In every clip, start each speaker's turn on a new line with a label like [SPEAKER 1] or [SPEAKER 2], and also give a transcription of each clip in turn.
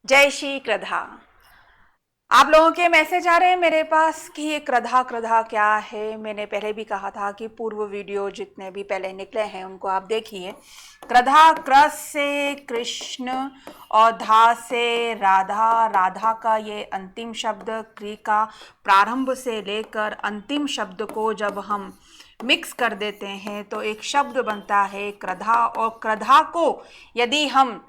[SPEAKER 1] जय श्री कृधा। आप लोगों के मैसेज आ रहे हैं मेरे पास कि ये कृधा कृधा क्या है। मैंने पहले भी कहा था कि पूर्व वीडियो जितने भी पहले निकले हैं उनको आप देखिए। कृधा कृ से कृष्ण और धा से राधा, राधा का ये अंतिम शब्द क्री का प्रारंभ से लेकर अंतिम शब्द को जब हम मिक्स कर देते हैं तो एक शब्द बनता है कृधा। और कृधा को यदि हम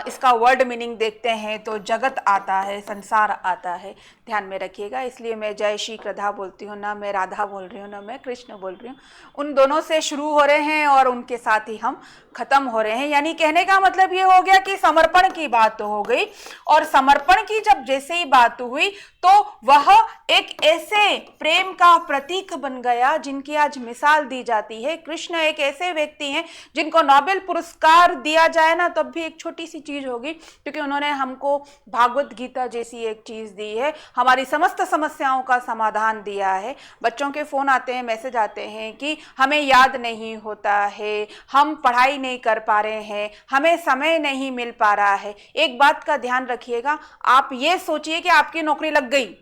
[SPEAKER 1] इसका वर्ड मीनिंग देखते हैं तो जगत आता है, संसार आता है, ध्यान में रखिएगा। इसलिए मैं जय श्री कृधा बोलती हूँ, ना मैं राधा बोल रही हूँ ना मैं कृष्ण बोल रही हूँ। उन दोनों से शुरू हो रहे हैं और उनके साथ ही हम खत्म हो रहे हैं। यानी कहने का मतलब ये हो गया कि समर्पण की बात हो गई, और समर्पण की जब जैसे ही बात हुई तो वह एक ऐसे प्रेम का प्रतीक बन गया जिनकी आज मिसाल दी जाती है। कृष्ण एक ऐसे व्यक्ति हैं जिनको नोबेल पुरस्कार दिया जाए ना तब भी एक छोटी सी चीज होगी, क्योंकि उन्होंने हमको भागवत गीता जैसी एक चीज दी है, हमारी समस्त समस्याओं का समाधान दिया है। बच्चों के फोन आते हैं, मैसेज आते हैं कि हमें याद नहीं होता है, हम पढ़ाई नहीं कर पा रहे हैं, हमें समय नहीं मिल पा रहा है। एक बात का ध्यान रखिएगा, आप ये सोचिए कि आपकी नौकरी लग गई,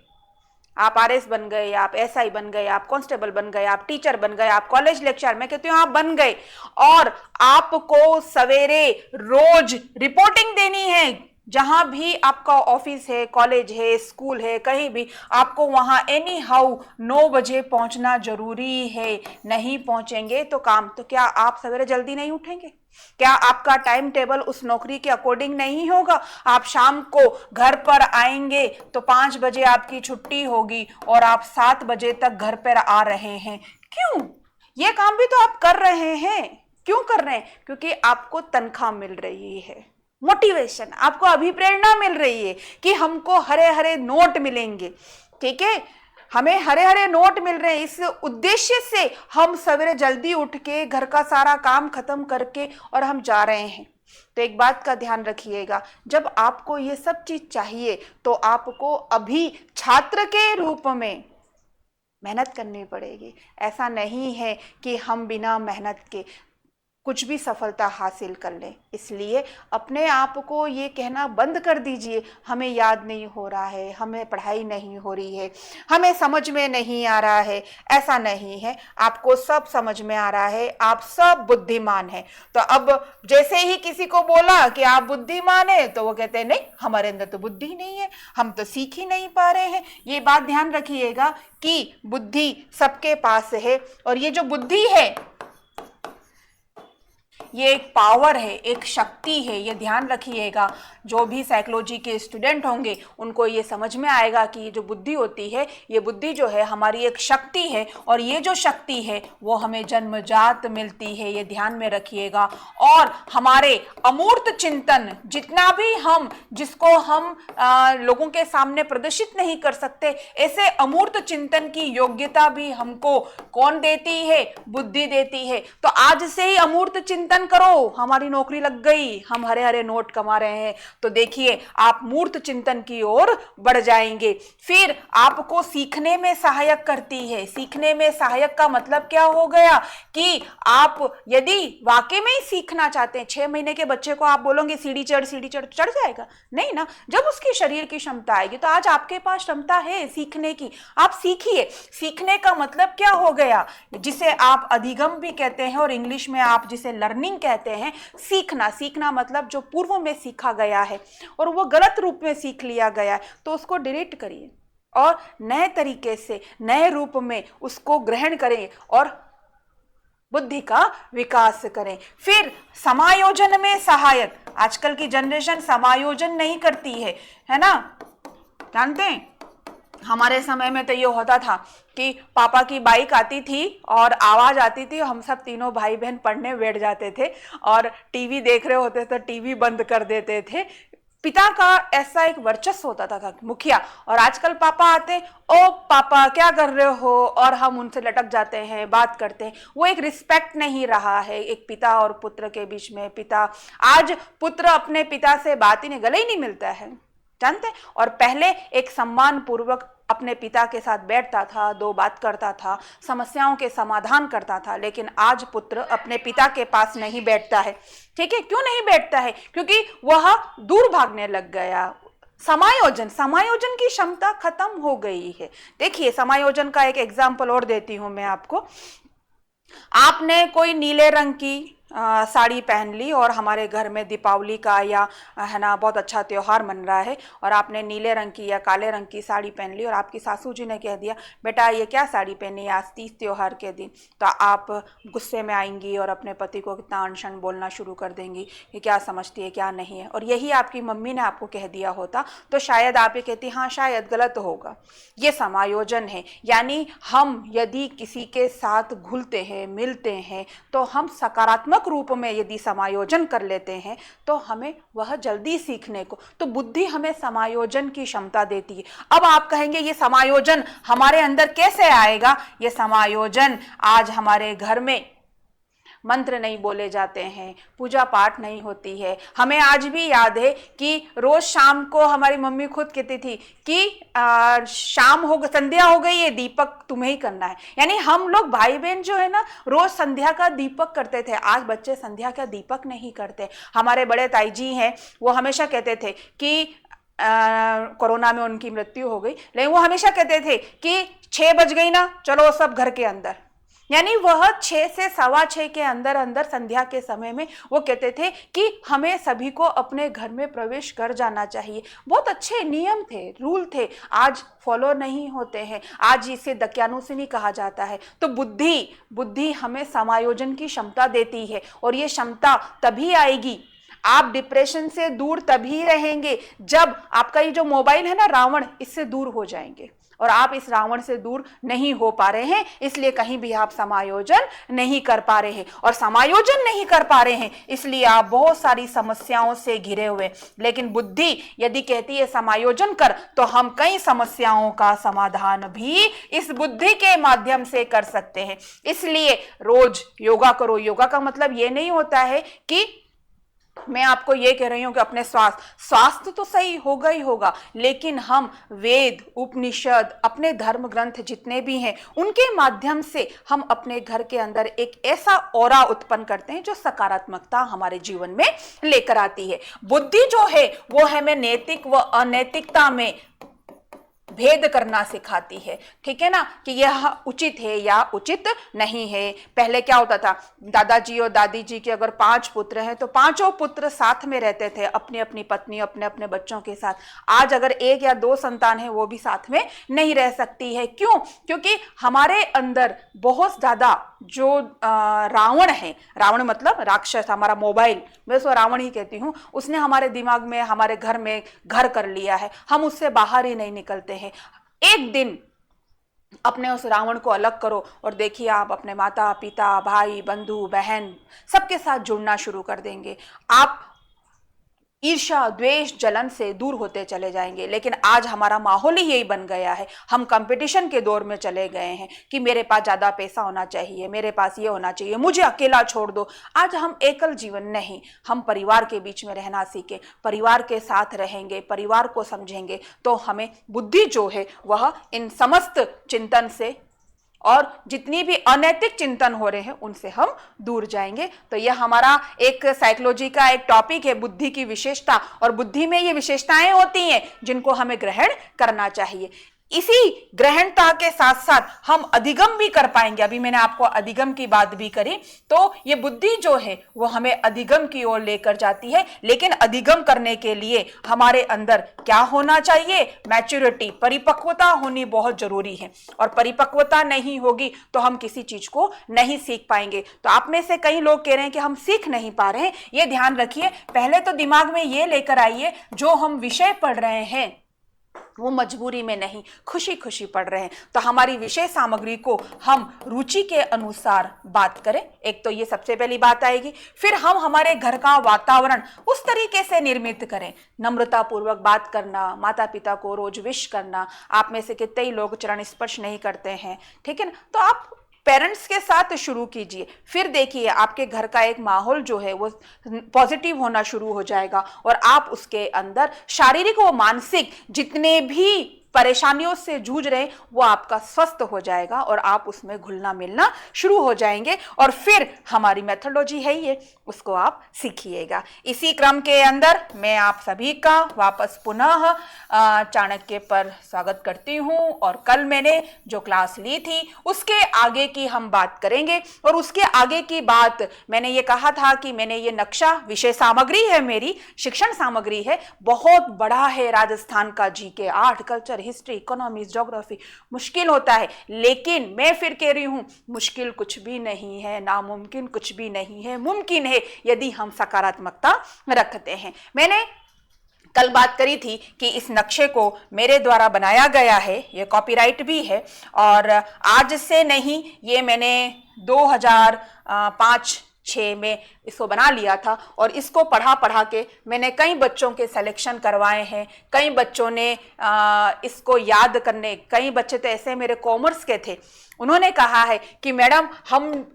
[SPEAKER 1] आप आरएस बन गए, आप एसआई बन गए, आप कांस्टेबल बन गए, आप टीचर बन गए, आप कॉलेज लेक्चर, मैं कहती हूँ आप बन गए, और आपको सवेरे रोज रिपोर्टिंग देनी है। जहां भी आपका ऑफिस है, कॉलेज है, स्कूल है, कहीं भी आपको वहां एनी हाउ 9 बजे पहुंचना जरूरी है। नहीं पहुंचेंगे तो काम, तो क्या आप सवेरे जल्दी नहीं उठेंगे? क्या आपका टाइम टेबल उस नौकरी के अकॉर्डिंग नहीं होगा? आप शाम को घर पर आएंगे तो 5 बजे आपकी छुट्टी होगी और आप 7 बजे तक घर पर आ रहे हैं। क्यों? ये काम भी तो आप कर रहे हैं। क्यों कर रहे हैं? क्योंकि आपको तनख्वाह मिल रही है, मोटिवेशन, आपको अभिप्रेरणा मिल रही है कि हमको हरे हरे नोट मिलेंगे। ठीक है, हमें हरे हरे नोट मिल रहे हैं। इस उद्देश्य से हम सवेरे जल्दी उठ के घर का सारा काम खत्म करके और हम जा रहे हैं। तो एक बात का ध्यान रखिएगा, जब आपको ये सब चीज चाहिए तो आपको अभी छात्र के रूप में मेहनत करनी पड़ेगी। ऐसा नहीं है कि हम बिना मेहनत के कुछ भी सफलता हासिल कर लें। इसलिए अपने आप को ये कहना बंद कर दीजिए हमें याद नहीं हो रहा है, हमें पढ़ाई नहीं हो रही है, हमें समझ में नहीं आ रहा है। ऐसा नहीं है, आपको सब समझ में आ रहा है, आप सब बुद्धिमान हैं। तो अब जैसे ही किसी को बोला कि आप बुद्धिमान है तो वो कहते हैं नहीं, हमारे अंदर तो बुद्धि नहीं है, हम तो सीख ही नहीं पा रहे हैं। ये बात ध्यान रखिएगा कि बुद्धि सबके पास है, और ये जो बुद्धि है ये एक पावर है, एक शक्ति है, ये ध्यान रखिएगा। जो भी साइकोलॉजी के स्टूडेंट होंगे उनको ये समझ में आएगा कि ये जो बुद्धि होती है, ये बुद्धि जो है हमारी एक शक्ति है, और ये जो शक्ति है वो हमें जन्मजात मिलती है, ये ध्यान में रखिएगा। और हमारे अमूर्त चिंतन जितना भी हम, जिसको हम लोगों के सामने प्रदर्शित नहीं कर सकते, ऐसे अमूर्त चिंतन की योग्यता भी हमको कौन देती है? बुद्धि देती है। तो आज से ही अमूर्त चिंतन करो, हमारी नौकरी लग गई, हम हरे हरे नोट कमा रहे हैं, तो देखिए आप मूर्त चिंतन की ओर बढ़ जाएंगे। फिर आपको सीखने में सहायक करती है। सीखने में सहायक का मतलब क्या हो गया कि आप यदि वाकई में ही सीखना चाहते हैं, 6 महीने के बच्चे को आप बोलोगे सीढ़ी चढ़ चढ़ जाएगा? नहीं ना। जब उसकी शरीर की क्षमता आएगी, तो आज आपके पास क्षमता है सीखने की, आप सीखिए। सीखने का मतलब क्या हो गया, जिसे आप अधिगम भी कहते हैं और इंग्लिश में आप जिसे लर्निंग कहते हैं। सीखना, सीखना मतलब जो पूर्व में सीखा गया है और वो गलत रूप में सीख लिया गया है, तो उसको डिलीट करिए और नए तरीके से, नए रूप में उसको ग्रहण करें और बुद्धि का विकास करें। फिर समायोजन में सहायक, आजकल की जनरेशन समायोजन नहीं करती है ना? जानते हैं हमारे समय में तो ये होता था कि पापा की बाइक आती थी और आवाज आती थी, हम सब तीनों भाई बहन पढ़ने बैठ जाते थे, और टीवी देख रहे होते तो टीवी बंद कर देते थे। पिता का ऐसा एक वर्चस्व होता था, मुखिया। और आजकल पापा आते, ओ पापा क्या कर रहे हो, और हम उनसे लटक जाते हैं, बात करते हैं। वो एक रिस्पेक्ट नहीं रहा है एक पिता और पुत्र के बीच में। पिता, आज पुत्र अपने पिता से बात ही नहीं, गले ही नहीं मिलता है, जानते हैं। और पहले एक सम्मान पूर्वक अपने पिता के साथ बैठता था, दो बात करता था, समस्याओं के समाधान करता था। लेकिन आज पुत्र अपने पिता के पास नहीं बैठता है। ठीक है, क्यों नहीं बैठता है? क्योंकि वह दूर भागने लग गया। समायोजन की क्षमता खत्म हो गई है। देखिए, समायोजन का एक एग्जाम्पल और देती हूं मैं आपको। आपने कोई नीले रंग की साड़ी पहन ली और हमारे घर में दीपावली का या है ना बहुत अच्छा त्योहार मन रहा है, और आपने नीले रंग की या काले रंग की साड़ी पहन ली और आपकी सासू जी ने कह दिया, बेटा ये क्या साड़ी पहनी है आज तीज त्योहार के दिन, तो आप गुस्से में आएंगी और अपने पति को कितना अनशन बोलना शुरू कर देंगी कि क्या समझती है क्या नहीं है। और यही आपकी मम्मी ने आपको कह दिया होता तो शायद आप ये कहती हाँ शायद गलत होगा। ये समायोजन है। यानी हम यदि किसी के साथ घुलते हैं, मिलते हैं, तो हम सकारात्मक रूप में यदि समायोजन कर लेते हैं तो हमें वह जल्दी सीखने को, तो बुद्धि हमें समायोजन की क्षमता देती है। अब आप कहेंगे ये समायोजन हमारे अंदर कैसे आएगा? ये समायोजन आज हमारे घर में मंत्र नहीं बोले जाते हैं, पूजा पाठ नहीं होती है। हमें आज भी याद है कि रोज शाम को हमारी मम्मी खुद कहती थी कि शाम हो संध्या हो गई, ये दीपक तुम्हें ही करना है। यानी हम लोग भाई बहन जो है ना रोज संध्या का दीपक करते थे। आज बच्चे संध्या का दीपक नहीं करते। हमारे बड़े ताई जी हैं, वो हमेशा कहते थे कि कोरोना में उनकी मृत्यु हो गई, लेकिन वो हमेशा कहते थे कि 6 बज गई ना, चलो सब घर के अंदर। यानी वह 6 से 6:15 के अंदर अंदर संध्या के समय में वो कहते थे कि हमें सभी को अपने घर में प्रवेश कर जाना चाहिए। बहुत अच्छे नियम थे, रूल थे, आज फॉलो नहीं होते हैं। आज इसे दक्यानुसानी कहा जाता है। तो बुद्धि हमें समायोजन की क्षमता देती है, और ये क्षमता तभी आएगी, आप डिप्रेशन से दूर तभी रहेंगे जब आपका ये जो मोबाइल है ना रावण, इससे दूर हो जाएंगे। और आप इस रावण से दूर नहीं हो पा रहे हैं, इसलिए कहीं भी आप समायोजन नहीं कर पा रहे हैं। और समायोजन नहीं कर पा रहे हैं इसलिए आप बहुत सारी समस्याओं से घिरे हुए। लेकिन बुद्धि यदि कहती है समायोजन कर, तो हम कई समस्याओं का समाधान भी इस बुद्धि के माध्यम से कर सकते हैं। इसलिए रोज योगा करो। योगा का मतलब ये नहीं होता है कि मैं आपको ये कह रही हूं कि अपने स्वास्थ्य तो सही होगा ही होगा, लेकिन हम वेद, उपनिषद, अपने धर्म ग्रंथ जितने भी हैं उनके माध्यम से हम अपने घर के अंदर एक ऐसा ऑरा उत्पन्न करते हैं जो सकारात्मकता हमारे जीवन में लेकर आती है। बुद्धि जो है वो हमें नैतिक व अनैतिकता में भेद करना सिखाती है। ठीक है ना, कि यह उचित है या उचित नहीं है। पहले क्या होता था, दादाजी और दादी जी के अगर 5 पुत्र हैं तो 5 पुत्र साथ में रहते थे, अपनी अपनी पत्नी, अपने अपने बच्चों के साथ। आज अगर 1 या 2 संतान है वो भी साथ में नहीं रह सकती है। क्यों? क्योंकि हमारे अंदर बहुत ज्यादा जो रावण है, रावण मतलब राक्षस, हमारा मोबाइल, मैं उसको रावण ही कहती हूँ, उसने हमारे दिमाग में, हमारे घर में घर कर लिया है। हम उससे बाहर ही नहीं निकलते हैं। एक दिन अपने उस रावण को अलग करो और देखिए आप अपने माता पिता, भाई बंधु बहन सबके साथ जुड़ना शुरू कर देंगे। आप ईर्ष्या, द्वेष, जलन से दूर होते चले जाएंगे। लेकिन आज हमारा माहौल ही यही बन गया है। हम कंपटीशन के दौर में चले गए हैं कि मेरे पास ज्यादा पैसा होना चाहिए, मेरे पास ये होना चाहिए, मुझे अकेला छोड़ दो। आज हम एकल जीवन नहीं, हम परिवार के बीच में रहना सीखे, परिवार के साथ रहेंगे, परिवार को समझेंगे, तो हमें बुद्धि जो है वह इन समस्त चिंतन से और जितनी भी अनैतिक चिंतन हो रहे हैं उनसे हम दूर जाएंगे। तो यह हमारा एक साइकोलॉजी का एक टॉपिक है, बुद्धि की विशेषता। और बुद्धि में ये विशेषताएं होती हैं जिनको हमें ग्रहण करना चाहिए। इसी ग्रहणता के साथ साथ हम अधिगम भी कर पाएंगे। अभी मैंने आपको अधिगम की बात भी करी, तो ये बुद्धि जो है वो हमें अधिगम की ओर लेकर जाती है। लेकिन अधिगम करने के लिए हमारे अंदर क्या होना चाहिए? मैच्योरिटी, परिपक्वता होनी बहुत जरूरी है। और परिपक्वता नहीं होगी तो हम किसी चीज को नहीं सीख पाएंगे। तो आप में से कई लोग कह रहे हैं कि हम सीख नहीं पा रहे हैं। ये ध्यान रखिए, पहले तो दिमाग में ये लेकर आइए जो हम विषय पढ़ रहे हैं वो मजबूरी में नहीं, खुशी खुशी पढ़ रहे हैं। तो हमारी विषय सामग्री को हम रुचि के अनुसार बात करें। एक तो ये सबसे पहली बात आएगी। फिर हम हमारे घर का वातावरण उस तरीके से निर्मित करें, नम्रता पूर्वक बात करना, माता पिता को रोज विश करना। आप में से कितने ही लोग चरण स्पर्श नहीं करते हैं, ठीक है ना, तो आप पेरेंट्स के साथ शुरू कीजिए। फिर देखिए आपके घर का एक माहौल जो है वो पॉजिटिव होना शुरू हो जाएगा और आप उसके अंदर शारीरिक व मानसिक जितने भी परेशानियों से जूझ रहे हैं वो आपका स्वस्थ हो जाएगा और आप उसमें घुलना मिलना शुरू हो जाएंगे और फिर हमारी मेथोडोलॉजी है ये, उसको आप सीखिएगा। इसी क्रम के अंदर मैं आप सभी का वापस पुनः चाणक्य पर स्वागत करती हूँ और कल मैंने जो क्लास ली थी उसके आगे की हम बात करेंगे। और उसके आगे की बात मैंने ये कहा था कि मैंने ये नक्शा विषय सामग्री है, मेरी शिक्षण सामग्री है, बहुत बड़ा है। राजस्थान का GK, art, culture, history, economics, geography मुश्किल होता है, लेकिन मैं फिर कह रही हूं मुश्किल कुछ भी नहीं है, नामुमकिन कुछ भी नहीं है, मुमकिन है यदि हम सकारात्मकता रखते हैं। मैंने कल बात करी थी कि इस नक्शे को मेरे द्वारा बनाया गया है, ये कॉपीराइट भी है और आज से नहीं, ये मैंने 2005-6 में इसको बना लिया था और इसको पढ़ा के मैंने कई बच्चों के सिलेक्शन करवाए हैं। कई बच्चों ने इसको याद करने, कई बच्चे तो ऐसे मेरे कॉमर्स के थे, उन्होंने कहा है कि मैडम हम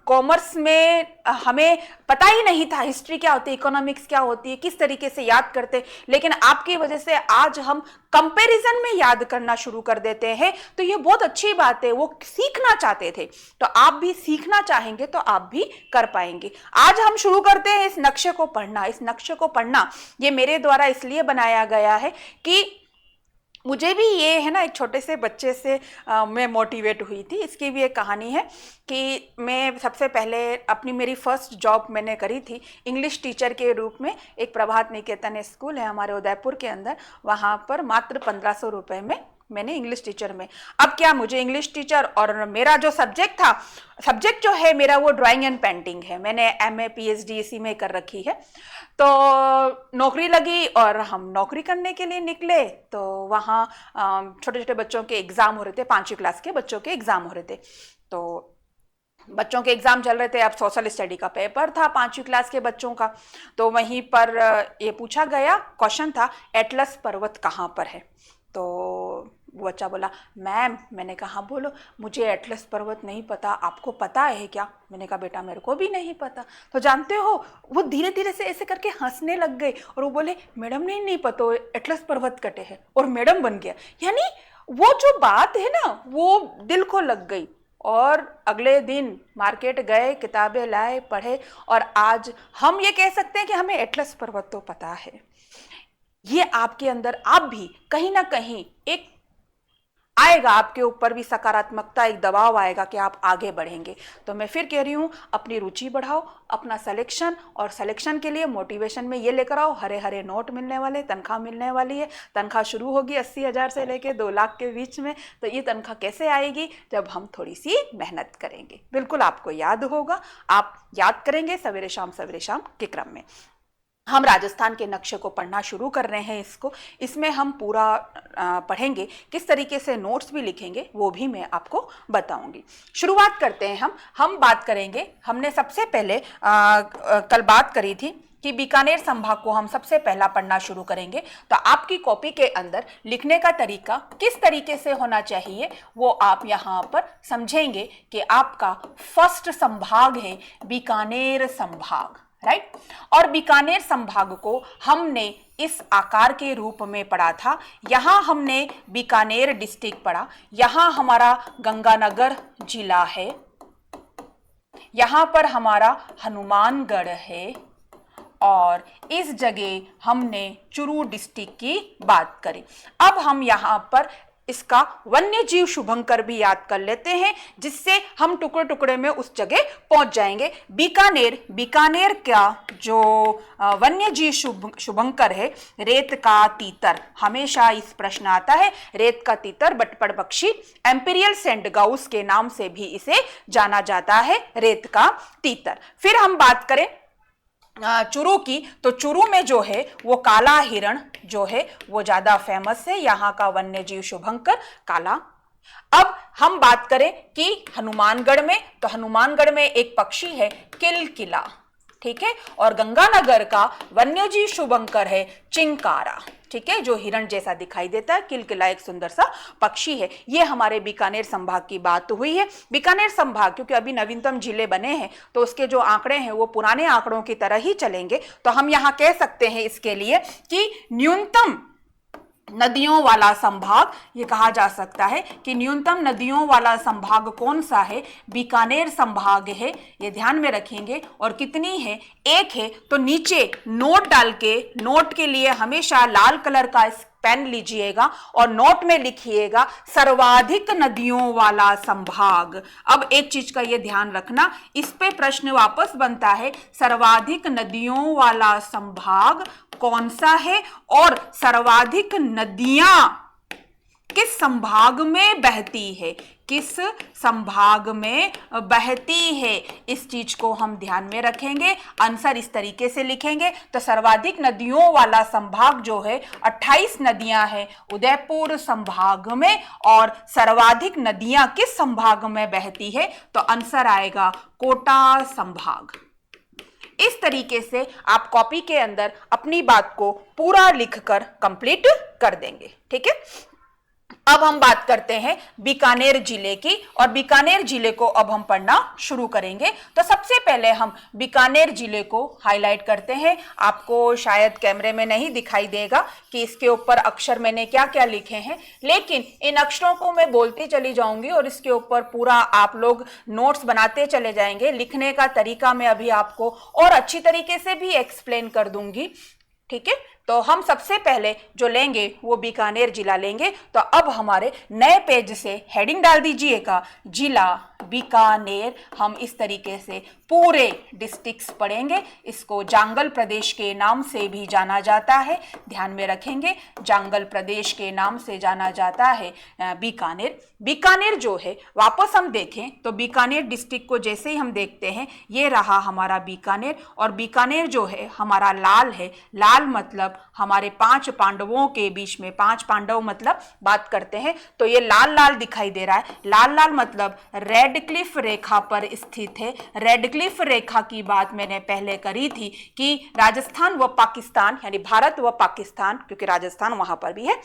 [SPEAKER 1] कॉमर्स में हमें पता ही नहीं था हिस्ट्री क्या होती है, इकोनॉमिक्स क्या होती है, किस तरीके से याद करते, लेकिन आपकी वजह से आज हम कंपैरिजन में याद करना शुरू कर देते हैं। तो ये बहुत अच्छी बात है, वो सीखना चाहते थे, तो आप भी सीखना चाहेंगे तो आप भी कर पाएंगे। आज हम शुरू करते हैं इस नक्शे को पढ़ना। इस नक्शे को पढ़ना ये मेरे द्वारा इसलिए बनाया गया है कि मुझे भी ये है ना, एक छोटे से बच्चे से मैं मोटिवेट हुई थी। इसकी भी एक कहानी है कि मैं सबसे पहले अपनी मेरी फर्स्ट जॉब मैंने करी थी इंग्लिश टीचर के रूप में। एक प्रभात निकेतन स्कूल है हमारे उदयपुर के अंदर, वहाँ पर मात्र 1500 रुपये में मैंने इंग्लिश टीचर में। अब क्या, मुझे इंग्लिश टीचर और मेरा जो सब्जेक्ट था, सब्जेक्ट जो है मेरा वो ड्राइंग एंड पेंटिंग है, मैंने MA PhD इसी में कर रखी है। तो नौकरी लगी और हम नौकरी करने के लिए निकले, तो वहाँ छोटे छोटे बच्चों के एग्ज़ाम हो रहे थे, 5वीं क्लास के बच्चों के एग्ज़ाम हो रहे थे। तो बच्चों के एग्ज़ाम चल रहे थे, अब सोशल स्टडी का पेपर था 5वीं क्लास के बच्चों का। तो वहीं पर ये पूछा गया, क्वेश्चन था एटलस पर्वत कहाँ पर है। तो वो बच्चा बोला मैम, मैंने कहा हाँ बोलो, मुझे एटलस पर्वत नहीं पता, आपको पता है क्या? मैंने कहा बेटा मेरे को भी नहीं पता। तो जानते हो, वो धीरे धीरे से ऐसे करके हंसने लग गए और वो बोले मैडम नहीं पता, एटलस पर्वत कटे है, और मैडम बन गया। यानी वो जो बात है ना, वो दिल को लग गई। और अगले दिन मार्केट गए, किताबें लाए, पढ़े, और आज हम ये कह सकते हैं कि हमें एटलस पर्वत तो पता है। ये आपके अंदर, आप भी कहीं ना कहीं एक आएगा, आपके ऊपर भी सकारात्मकता, एक दबाव आएगा कि आप आगे बढ़ेंगे। तो मैं फिर कह रही हूँ, अपनी रुचि बढ़ाओ, अपना सिलेक्शन, और सिलेक्शन के लिए मोटिवेशन में ये लेकर आओ, हरे हरे नोट मिलने वाले, तनख्वाह मिलने वाली है। तनख्वाह शुरू होगी 80,000 से लेके 2 लाख के बीच में। तो ये तनख्वाह कैसे आएगी? जब हम थोड़ी सी मेहनत करेंगे। बिल्कुल आपको याद होगा, आप याद करेंगे सवेरे शाम के क्रम में। हम राजस्थान के नक्शे को पढ़ना शुरू कर रहे हैं। इसमें हम पूरा पढ़ेंगे, किस तरीके से नोट्स भी लिखेंगे वो भी मैं आपको बताऊंगी। शुरुआत करते हैं हम बात करेंगे, हमने सबसे पहले कल बात करी थी कि बीकानेर संभाग को हम सबसे पहला पढ़ना शुरू करेंगे। तो आपकी कॉपी के अंदर लिखने का तरीका किस तरीके से होना चाहिए वो आप यहाँ पर समझेंगे कि आपका फर्स्ट संभाग है बीकानेर संभाग, राइट। और बीकानेर संभाग को हमने इस आकार के रूप में पढ़ा था। यहाँ हमने बीकानेर डिस्ट्रिक्ट पढ़ा, यहाँ हमारा गंगानगर जिला है, यहाँ पर हमारा हनुमानगढ़ है, और इस जगह हमने चूरू डिस्ट्रिक्ट की बात करी। अब हम यहाँ पर इसका वन्य जीव शुभंकर भी याद कर लेते हैं, जिससे हम टुकड़े टुकड़े में उस जगह पहुंच जाएंगे। बीकानेर का जो वन्य जीव शुभंकर है, रेत का तीतर, हमेशा इस प्रश्न आता है। रेत का तीतर बटपड़ पक्षी, एम्पीरियल सेंट गाउस के नाम से भी इसे जाना जाता है, रेत का तीतर। फिर हम बात करें चूरू की, तो चूरू में जो है वो काला हिरण जो है वो ज्यादा फेमस है, यहाँ का वन्य जीव शुभंकर काला। अब हम बात करें कि हनुमानगढ़ में, तो हनुमानगढ़ में एक पक्षी है किलकिला, ठीक है, और गंगानगर का वन्यजीव शुभंकर है चिंकारा, ठीक है, जो हिरण जैसा दिखाई देता है। किलकिला एक सुंदर सा पक्षी है। ये हमारे बीकानेर संभाग की बात हुई है। बीकानेर संभाग क्योंकि अभी नवीनतम जिले बने हैं, तो उसके जो आंकड़े हैं वो पुराने आंकड़ों की तरह ही चलेंगे। तो हम यहाँ कह सकते हैं इसके लिए कि न्यूनतम नदियों वाला संभाग ये कहा जा सकता है कि न्यूनतम नदियों वाला संभाग कौन सा है, बीकानेर संभाग है, ये ध्यान में रखेंगे। और कितनी है, एक है। तो नीचे नोट डाल के, नोट के लिए हमेशा लाल कलर का पेन लीजिएगा और नोट में लिखिएगा सर्वाधिक नदियों वाला संभाग। अब एक चीज का ये ध्यान रखना, इस पे प्रश्न वापस बनता है, सर्वाधिक नदियों वाला संभाग कौन सा है और सर्वाधिक नदियां किस संभाग में बहती है, किस संभाग में बहती है, इस चीज को हम ध्यान में रखेंगे। आंसर इस तरीके से लिखेंगे। तो सर्वाधिक नदियों वाला संभाग जो है 28 नदियां हैं उदयपुर संभाग में, और सर्वाधिक नदियां किस संभाग में बहती है, तो आंसर आएगा कोटा संभाग। इस तरीके से आप कॉपी के अंदर अपनी बात को पूरा लिखकर कंप्लीट कर देंगे। ठीक है, अब हम बात करते हैं बीकानेर जिले की, और बीकानेर जिले को अब हम पढ़ना शुरू करेंगे। तो सबसे पहले हम बीकानेर जिले को हाईलाइट करते हैं। आपको शायद कैमरे में नहीं दिखाई देगा कि इसके ऊपर अक्षर मैंने क्या क्या लिखे हैं, लेकिन इन अक्षरों को मैं बोलती चली जाऊंगी और इसके ऊपर पूरा आप लोग नोट्स बनाते चले जाएंगे। लिखने का तरीका मैं अभी आपको और अच्छी तरीके से भी एक्सप्लेन कर दूंगी। ठीक है, तो हम सबसे पहले जो लेंगे वो बीकानेर जिला लेंगे। तो अब हमारे नए पेज से हेडिंग डाल दीजिएगा, जिला बीकानेर। हम इस तरीके से पूरे डिस्ट्रिक्ट्स पढ़ेंगे। इसको जांगल प्रदेश के नाम से भी जाना जाता है, ध्यान में रखेंगे, जांगल प्रदेश के नाम से जाना जाता है बीकानेर। बीकानेर जो है, वापस हम देखें तो बीकानेर डिस्ट्रिक्ट को जैसे ही हम देखते हैं, ये रहा हमारा बीकानेर। और बीकानेर जो है हमारा लाल है, लाल मतलब हमारे 5 पांडवों के बीच में, 5 पांडव मतलब बात करते हैं तो ये लाल लाल दिखाई दे रहा है। लाल लाल मतलब रेड क्लिफ रेखा पर स्थित है। रेड क्लिफ रेखा की बात मैंने पहले करी थी कि राजस्थान व पाकिस्तान, यानी भारत व पाकिस्तान, क्योंकि राजस्थान वहां पर भी है,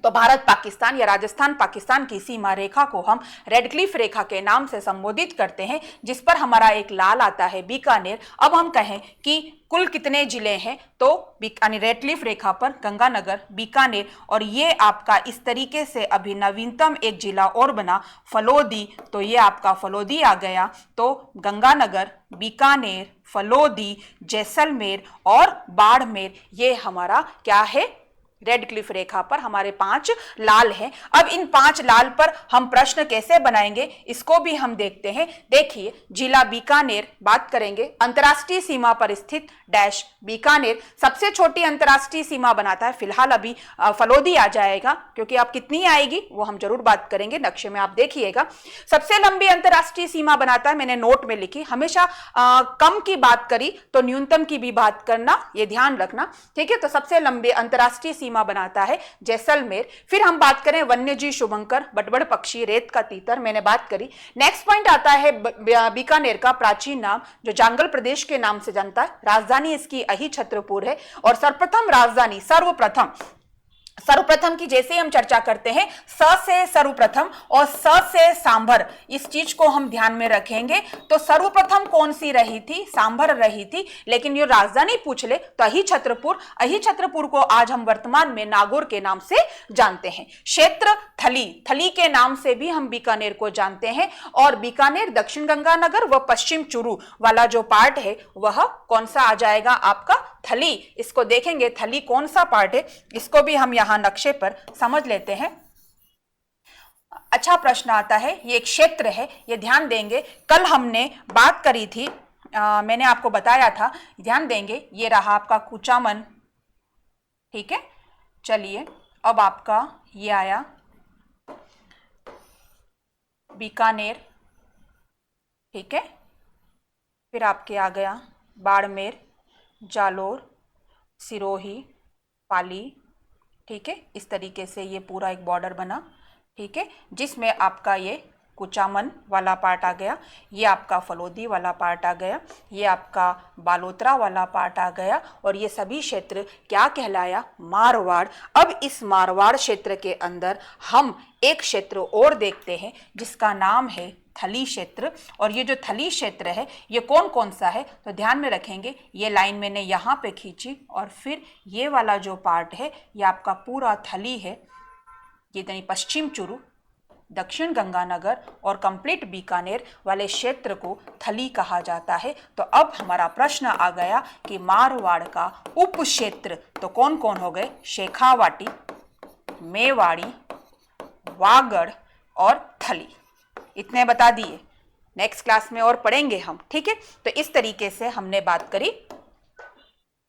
[SPEAKER 1] तो भारत पाकिस्तान या राजस्थान पाकिस्तान की सीमा रेखा को हम रेड क्लिफ रेखा के नाम से संबोधित करते हैं, जिस पर हमारा एक लाल आता है बीकानेर। अब हम कहें कि कुल कितने जिले हैं, तो रेड क्लिफ रेखा पर गंगानगर, बीकानेर, और ये आपका इस तरीके से अभी नवीनतम एक जिला और बना फलोदी, तो ये आपका फलोदी आ गया। तो गंगानगर, बीकानेर, फलोदी, जैसलमेर और बाड़मेर, ये हमारा क्या है, रेड क्लिफ रेखा पर हमारे 5 लाल हैं। अब इन 5 लाल पर हम प्रश्न कैसे बनाएंगे, इसको भी हम देखते हैं। देखिए, जिला बीकानेर बात करेंगे, अंतर्राष्ट्रीय सीमा पर स्थित डैश बीकानेर। सबसे छोटी अंतर्राष्ट्रीय सीमा बनाता है, फिलहाल अभी फलोदी आ जाएगा, क्योंकि अब कितनी आएगी वो हम जरूर बात करेंगे, नक्शे में आप देखिएगा। सबसे लंबी अंतर्राष्ट्रीय सीमा बनाता है, मैंने नोट में लिखी, हमेशा कम की बात करी तो न्यूनतम की भी बात करना, ये ध्यान रखना। ठीक है, तो सबसे लंबी अंतर्राष्ट्रीय सीमा बनाता है जैसलमेर। फिर हम बात करें वन्यजीव शुभंकर, बटबड़ पक्षी, रेत का तीतर, मैंने बात करी। नेक्स्ट पॉइंट आता है बीकानेर का प्राचीन नाम, जो जांगल प्रदेश के नाम से जानता है। राजधानी इसकी अहिछत्रपुर है, और सर्वप्रथम राजधानी, सर्वप्रथम की जैसे हम चर्चा करते हैं, स से सर्वप्रथम और स से सांभर, इस चीज को हम ध्यान में रखेंगे। तो सर्वप्रथम कौन सी रही थी, सांभर रही थी, लेकिन ये राजधानी पूछ ले तो अहिछत्रपुर। अहिछत्रपुर को आज हम वर्तमान में नागौर के नाम से जानते हैं। क्षेत्र थली, थली के नाम से भी हम बीकानेर को जानते हैं। और बीकानेर दक्षिण गंगानगर व पश्चिम चूरू वाला जो पार्ट है वह कौन सा आ जाएगा आपका, थली। इसको देखेंगे थली कौन सा पार्ट है, इसको भी हम यहां नक्शे पर समझ लेते हैं। अच्छा प्रश्न आता है, ये एक क्षेत्र है, ये ध्यान देंगे। कल हमने बात करी थी, मैंने आपको बताया था, ध्यान देंगे, ये रहा आपका कुचामन। ठीक है, चलिए अब आपका ये आया बीकानेर। ठीक है, फिर आपके आ गया बाड़मेर, जालोर, सिरोही, पाली। ठीक है, इस तरीके से ये पूरा एक बॉर्डर बना। ठीक है, जिसमें आपका ये कुचामन वाला पार्ट आ गया, ये आपका फलोदी वाला पार्ट आ गया, ये आपका बालोतरा वाला पार्ट आ गया, और ये सभी क्षेत्र क्या कहलाया? मारवाड़। अब इस मारवाड़ क्षेत्र के अंदर हम एक क्षेत्र और देखते हैं जिसका नाम है थली क्षेत्र। और ये जो थली क्षेत्र है ये कौन कौन सा है? तो ध्यान में रखेंगे, ये लाइन मैंने यहाँ पे खींची और फिर ये वाला जो पार्ट है ये आपका पूरा थली है। ये यानी पश्चिम चूरू, दक्षिण गंगानगर और कंप्लीट बीकानेर वाले क्षेत्र को थली कहा जाता है। तो अब हमारा प्रश्न आ गया कि मारवाड़ का उप क्षेत्र तो कौन कौन हो गए? शेखावाटी, मेवाड़ी, वागड़ और थली। इतने बता दिए, नेक्स्ट क्लास में और पढ़ेंगे हम, ठीक है। तो इस तरीके से हमने बात करी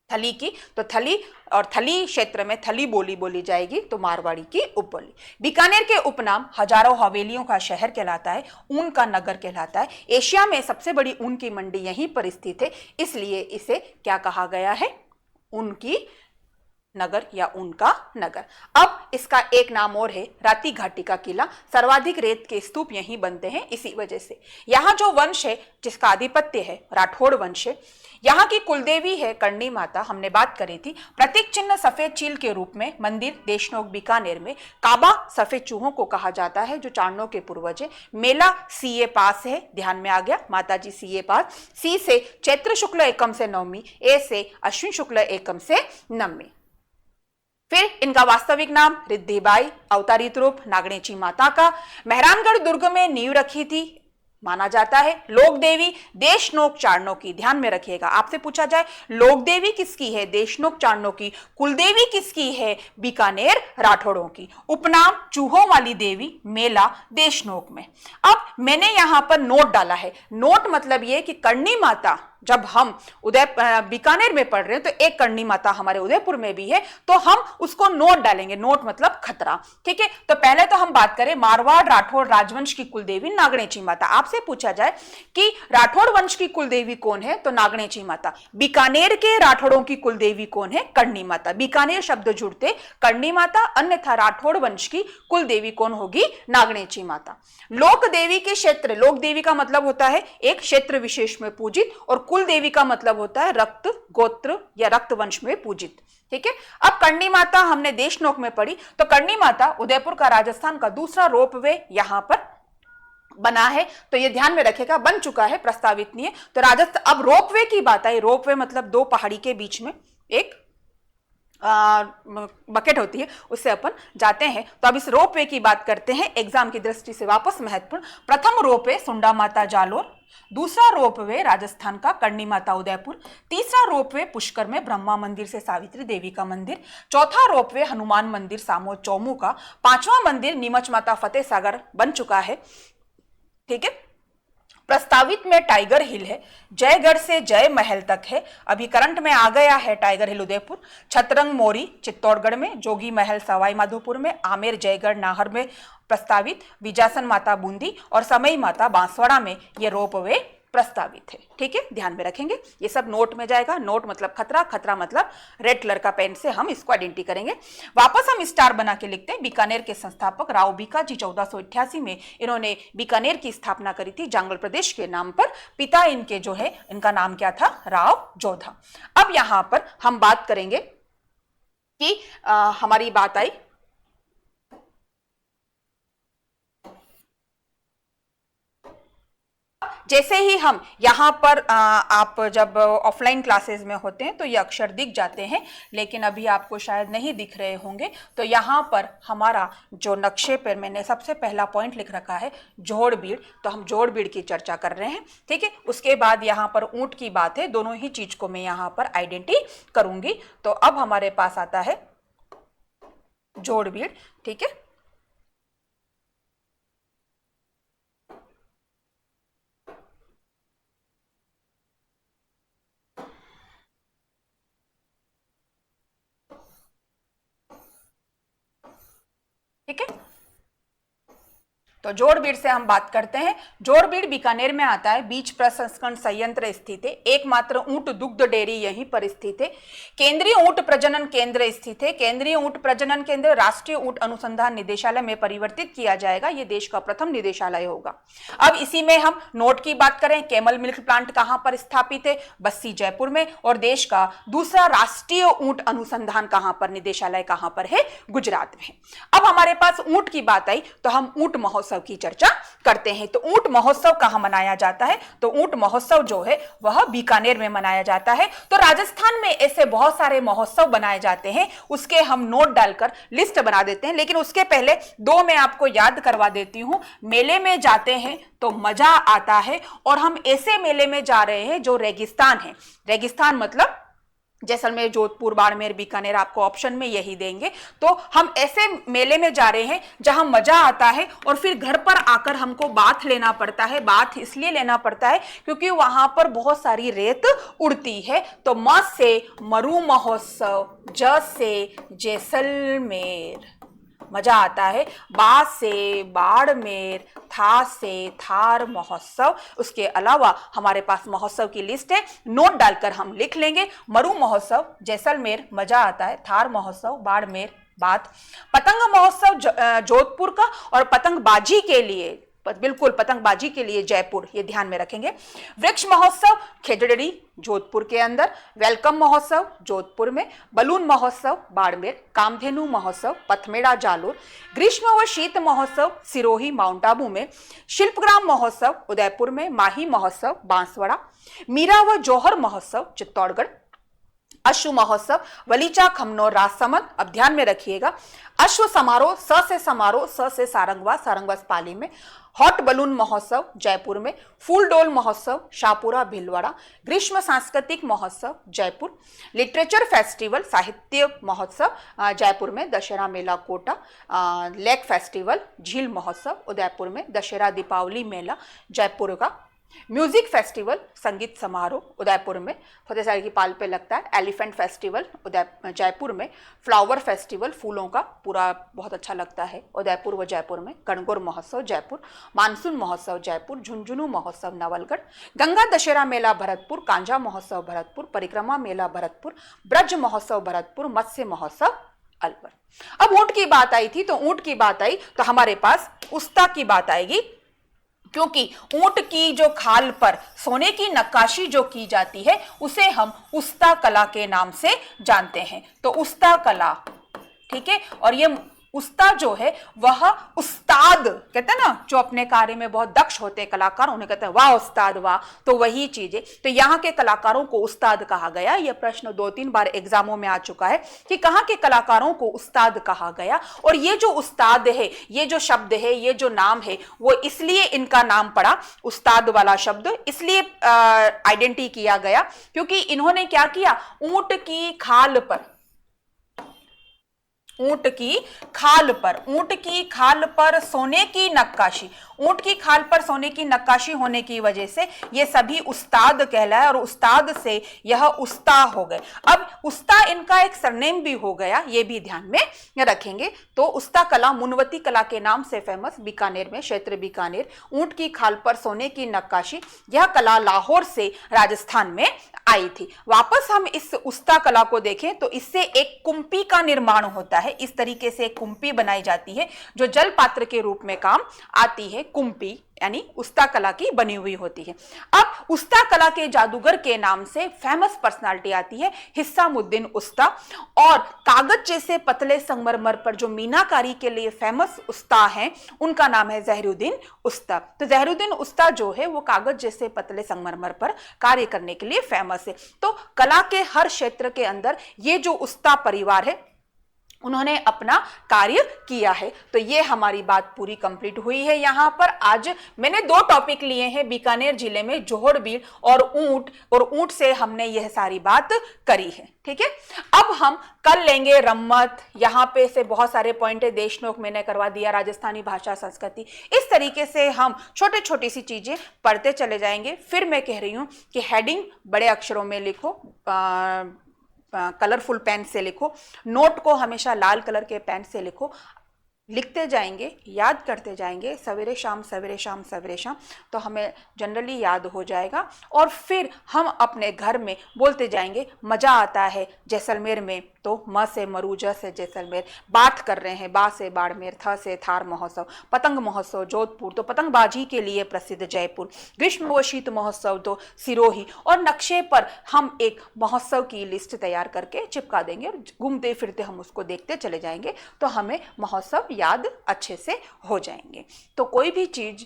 [SPEAKER 1] थली की। तो थली और थली क्षेत्र में थली बोली बोली जाएगी, तो मारवाड़ी की उपबोली। बीकानेर के उपनाम हजारों हवेलियों का शहर कहलाता है, ऊन का नगर कहलाता है। एशिया में सबसे बड़ी ऊन की मंडी यहीं पर स्थित है, इसलिए इसे क्या कहा गया है? ऊन की नगर या उनका नगर। अब इसका एक नाम और है राती घाटी का किला। सर्वाधिक रेत के स्तूप यहीं बनते हैं, इसी वजह से। यहाँ जो वंश है जिसका आधिपत्य है राठौड़ वंश है। यहाँ की कुलदेवी है करणी माता, हमने बात करी थी। प्रतीक चिन्ह सफेद चील के रूप में मंदिर देशनोक बीकानेर में। काबा सफेद चूहों को कहा जाता है जो चारणों के पूर्वज है। मेला सीए पास है, ध्यान में आ गया, माता जी सीए पास। सी से चैत्र शुक्ल एकम से नवमी, ए से अश्विन शुक्ल एकम से नवमी। फिर इनका वास्तविक नाम रिद्धिबाई, अवतारित रूप नागणेची माता का। मेहरानगढ़ दुर्ग में नींव रखी थी, माना जाता है। लोक देवी देशनोक चारणों की, ध्यान में रखिएगा, आपसे पूछा जाए लोक देवी किसकी है? देशनोक चारणों की। कुलदेवी किसकी है? बीकानेर राठौड़ों की। उपनाम चूहों वाली देवी, मेला देशनोक में। अब मैंने यहां पर नोट डाला है। नोट मतलब यह कि करणी माता जब हम बीकानेर में पढ़ रहे हैं तो एक करणी माता हमारे उदयपुर में भी है, तो हम उसको नोट डालेंगे। नोट मतलब खतरा, ठीक है। तो पहले तो हम बात करें मारवाड़ राठौड़ राजवंश की कुलदेवी नागणेची माता। आपसे पूछा जाए कि राठौड़ वंश की कुलदेवी कौन है? तो नागणेची माता। बीकानेर के राठौड़ों की कुलदेवी कौन है? करणी माता। बीकानेर शब्द जुड़ते करणी माता, अन्यथा राठौड़ वंश की कुलदेवी कौन होगी? नागणेची माता। लोक देवी के क्षेत्र, लोक देवी का मतलब होता है एक क्षेत्र विशेष में पूजित, और कुल देवी का मतलब होता है रक्त गोत्र या रक्त वंश में पूजित, ठीक है। अब करणी माता हमने देशनोक में पढ़ी, तो करणी माता उदयपुर का राजस्थान का दूसरा रोपवे यहां पर बना है, तो ये ध्यान में रखेगा, बन चुका है, प्रस्तावित नहीं है। तो राजस्थान, अब रोपवे की बात आई। रोपवे मतलब दो पहाड़ी के बीच में एक बकेट होती है, उससे अपन जाते हैं। तो अब इस रोपवे की बात करते हैं, एग्जाम की दृष्टि से वापस महत्वपूर्ण। प्रथम रोपवे सुंडा माता जालोर, दूसरा रोपवे राजस्थान का करणी माता उदयपुर, तीसरा रोपवे पुष्कर में ब्रह्मा मंदिर से सावित्री देवी का मंदिर, चौथा रोपवे हनुमान मंदिर सामो चौमू का, पांचवा मंदिर नीमच माता फतेह सागर बन चुका है, ठीक है। प्रस्तावित में टाइगर हिल है, जयगढ़ से जय महल तक है, अभी करंट में आ गया है टाइगर हिल उदयपुर। छतरंग मोरी चित्तौड़गढ़ में, जोगी महल सवाई माधोपुर में, आमेर जयगढ़ नाहर में प्रस्तावित, विजासन माता बूंदी और समई माता बांसवाड़ा में ये रोपवे प्रस्तावित है, ठीक है। ध्यान में रखेंगे, ये सब नोट में जाएगा। नोट मतलब खतरा, खतरा मतलब रेड कलर का पेन से हम इसको आइडेंटिटी करेंगे। वापस हम स्टार बना के लिखते हैं। बीकानेर के संस्थापक राव बीका जी 1488 में इन्होंने बीकानेर की स्थापना करी थी जांगल प्रदेश के नाम पर। पिता इनके जो है, इनका नाम क्या था? राव जोधा। अब यहां पर हम बात करेंगे कि हमारी बात आई जैसे ही हम यहाँ पर आप जब ऑफलाइन क्लासेस में होते हैं तो ये अक्षर दिख जाते हैं, लेकिन अभी आपको शायद नहीं दिख रहे होंगे। तो यहाँ पर हमारा जो नक्शे पर मैंने सबसे पहला पॉइंट लिख रखा है जोड़बीड़, तो हम जोड़बीड़ की चर्चा कर रहे हैं, ठीक है। उसके बाद यहाँ पर ऊंट की बात है, दोनों ही चीज को मैं यहाँ पर आइडेंटिटी करूंगी। तो अब हमारे पास आता है जोड़बीड़, ठीक है। ठीक है, तो जोड़बीड़ से हम बात करते हैं। जोड़बीड़ बीकानेर में आता है। बीज प्रसंस्करण संयंत्र स्थित है। एकमात्र ऊंट दुग्ध डेयरी यहीं पर स्थित है। केंद्रीय ऊंट प्रजनन केंद्र स्थित है। केंद्रीय ऊंट प्रजनन केंद्र राष्ट्रीय ऊंट अनुसंधान निदेशालय में परिवर्तित किया जाएगा। यह देश का प्रथम निदेशालय होगा। अब इसी में हम नोट की बात करें, कैमल मिल्क प्लांट कहां पर स्थापित है? बस्सी जयपुर में। और देश का दूसरा राष्ट्रीय ऊंट अनुसंधान कहां पर, निदेशालय कहां पर है? गुजरात में। अब हमारे पास ऊंट की बात आई तो हम ऊंट महोत्सव की चर्चा करते हैं। तो ऊंट महोत्सव कहां मनाया जाता है? तो ऊंट महोत्सव जो है वह बीकानेर में मनाया जाता है। तो राजस्थान में ऐसे बहुत सारे महोत्सव बनाए जाते हैं, उसके हम नोट डालकर लिस्ट बना देते हैं। लेकिन उसके पहले दो मैं आपको याद करवा देती हूं। मेले में जाते हैं तो मजा आता है, और हम ऐसे मेले में जा रहे हैं जो रेगिस्तान है। रेगिस्तान मतलब जैसलमेर, जोधपुर, बाड़मेर, बीकानेर, आपको ऑप्शन में यही देंगे। तो हम ऐसे मेले में जा रहे हैं जहां मजा आता है, और फिर घर पर आकर हमको बाथ लेना पड़ता है। बाथ इसलिए लेना पड़ता है क्योंकि वहां पर बहुत सारी रेत उड़ती है। तो म से मरु महोत्सव, ज से जैसलमेर, मजा आता है। बा से बाड़मेर, था से थार महोत्सव। उसके अलावा हमारे पास महोत्सव की लिस्ट है, नोट डालकर हम लिख लेंगे। मरु महोत्सव, जैसलमेर, मजा आता है। थार महोत्सव, बाड़मेर, बात। पतंग महोत्सव जोधपुर का, और पतंगबाजी के लिए, बिल्कुल पतंगबाजी के लिए जयपुर, ये ध्यान में रखेंगे। वृक्ष महोत्सव खेजड़ी, जोधपुर के अंदर। वेलकम महोत्सव जोधपुर में। बलून महोत्सव बाड़मेर। कामधेनु महोत्सव पथमेड़ा, जालोर। ग्रीष्म व शीत महोत्सव सिरोही, माउंट आबू में। शिल्पग्राम महोत्सव उदयपुर में। माही महोत्सव बांसवाड़ा। मीरा व जौहर महोत्सव चित्तौड़गढ़। अश्व महोत्सव वलीचा, खमनौर, राजसमंद। अब ध्यान में रखिएगा, अश्व समारोह स से समारोह, स से सारंगवा, सारंगवास पाली में। हॉट बलून महोत्सव जयपुर में। फूल डोल महोत्सव शाहपुरा, भीलवाड़ा। ग्रीष्म सांस्कृतिक महोत्सव जयपुर। लिटरेचर फेस्टिवल, साहित्य महोत्सव जयपुर में। दशहरा मेला कोटा। लेक फेस्टिवल, झील महोत्सव उदयपुर में। दशहरा दीपावली मेला जयपुर का। म्यूजिक फेस्टिवल, संगीत समारोह उदयपुर में, फतेहसागर की पाल पे लगता है। एलिफेंट फेस्टिवल जयपुर में। फ्लावर फेस्टिवल, फूलों का पूरा बहुत अच्छा लगता है उदयपुर व जयपुर में। गणगौर महोत्सव जयपुर। मानसून महोत्सव जयपुर। झुंझुनू महोत्सव नवलगढ़। गंगा दशहरा मेला भरतपुर। कांजा महोत्सव भरतपुर। परिक्रमा मेला भरतपुर। ब्रज महोत्सव भरतपुर। मत्स्य महोत्सव अलवर। अब ऊंट की बात आई थी, तो ऊंट की बात आई तो हमारे पास उस्ता की बात आएगी, क्योंकि ऊंट की जो खाल पर सोने की नक्काशी जो की जाती है उसे हम उस्ता कला के नाम से जानते हैं। तो उस्ता कला, ठीक है। और ये उस्ता जो है वह उस्ताद, कहते हैं ना जो अपने कार्य में बहुत दक्ष होते हैं कलाकार, उन्हें कहते हैं वाह उस्ताद वाह, तो वही चीज है। तो यहाँ के कलाकारों को उस्ताद कहा गया। यह प्रश्न 2-3 बार एग्जामों में आ चुका है कि कहाँ के कलाकारों को उस्ताद कहा गया। और ये जो उस्ताद है, ये जो शब्द है, ये जो नाम है, वो इसलिए इनका नाम पड़ा उस्ताद वाला शब्द, इसलिए आइडेंटिटी किया गया क्योंकि इन्होंने क्या किया, ऊंट की खाल पर, ऊंट की खाल पर सोने की नक्काशी, ऊंट की खाल पर सोने की नक्काशी होने की वजह से ये सभी उस्ताद कहलाए, और उस्ताद से यह उस्ता हो गए। अब उस्ता इनका एक सरनेम भी हो गया, ये भी ध्यान में रखेंगे। तो उस्ता कला मुनवती कला के नाम से फेमस, बीकानेर में, क्षेत्र बीकानेर। ऊंट की खाल पर सोने की नक्काशी, यह कला लाहौर से राजस्थान में आई थी। वापस हम इस उस्ता कला को देखें तो इससे एक कुंपी का निर्माण होता है। इस तरीके से एक कुंपी बनाई जाती है जो जल पात्र के रूप में काम आती है। कुंपी यानी उस्ता कला की बनी हुई होती है। अब उस्ता कला के जादूगर के नाम से फेमस पर्सनालिटी आती है हिस्सामुद्दीन उस्ता, और कागज जैसे पतले संगमरमर पर जो मीनाकारी के लिए फेमस उस्ता हैं उनका नाम है जहीरुद्दीन उस्ता। तो जहीरुद्दीन उस्ता जो है वो कागज जैसे पतले संगमरमर पर कार्य करने के लिए फेमस है। तो कला के हर क्षेत्र के अंदर ये जो उस्ता परिवार है उन्होंने अपना कार्य किया है। तो ये हमारी बात पूरी कंप्लीट हुई है। यहाँ पर आज मैंने 2 टॉपिक लिए हैं, बीकानेर जिले में जोड़बीड़ और ऊंट से हमने यह सारी बात करी है, ठीक है। अब हम कल लेंगे रम्मत, यहाँ पे से बहुत सारे पॉइंट है, देशनोक मैंने करवा दिया, राजस्थानी भाषा संस्कृति, इस तरीके से हम छोटी सी चीजें पढ़ते चले जाएंगे। फिर मैं कह रही हूँ कि हेडिंग बड़े अक्षरों में लिखो, कलरफुल पेन से लिखो, नोट को हमेशा लाल कलर के पेन से लिखो। लिखते जाएंगे, याद करते जाएंगे, सवेरे शाम सवेरे शाम सवेरे शाम, तो हमें जनरली याद हो जाएगा। और फिर हम अपने घर में बोलते जाएंगे, मज़ा आता है जैसलमेर में तो म से मरू, ज से जैसलमेर, बात कर रहे हैं, बा से बाड़मेर, थ से थार महोत्सव, पतंग महोत्सव जोधपुर तो पतंगबाजी के लिए प्रसिद्ध जयपुर, ग्रीष्म व शीत महोत्सव तो सिरोही। और नक्शे पर हम एक महोत्सव की लिस्ट तैयार करके चिपका देंगे और घूमते फिरते हम उसको देखते चले जाएंगे, तो हमें महोत्सव याद अच्छे से हो जाएंगे। तो कोई भी चीज़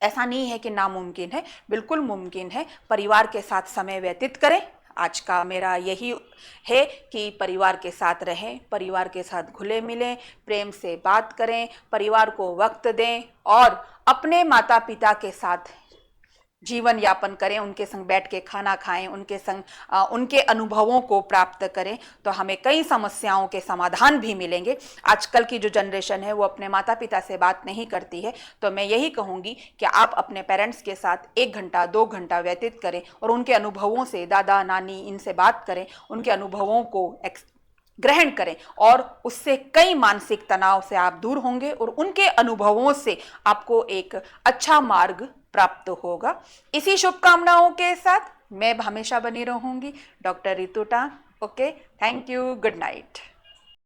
[SPEAKER 1] ऐसा नहीं है कि नामुमकिन है, बिल्कुल मुमकिन है। परिवार के साथ समय व्यतीत करें। आज का मेरा यही है कि परिवार के साथ रहें, परिवार के साथ घुले मिलें, प्रेम से बात करें, परिवार को वक्त दें और अपने माता पिता के साथ जीवन यापन करें, उनके संग बैठ के खाना खाएं, उनके संग उनके अनुभवों को प्राप्त करें, तो हमें कई समस्याओं के समाधान भी मिलेंगे। आजकल की जो जनरेशन है वो अपने माता पिता से बात नहीं करती है, तो मैं यही कहूँगी कि आप अपने पेरेंट्स के साथ 1 घंटा 2 घंटा व्यतीत करें और उनके अनुभवों से, दादा नानी इनसे बात करें, उनके अनुभवों को ग्रहण करें और उससे कई मानसिक तनाव से आप दूर होंगे और उनके अनुभवों से आपको एक अच्छा मार्ग प्राप्त होगा। इसी शुभकामनाओं के साथ मैं हमेशा बनी रहूंगी, डॉक्टर रितु टांग। Okay, thank you, good night.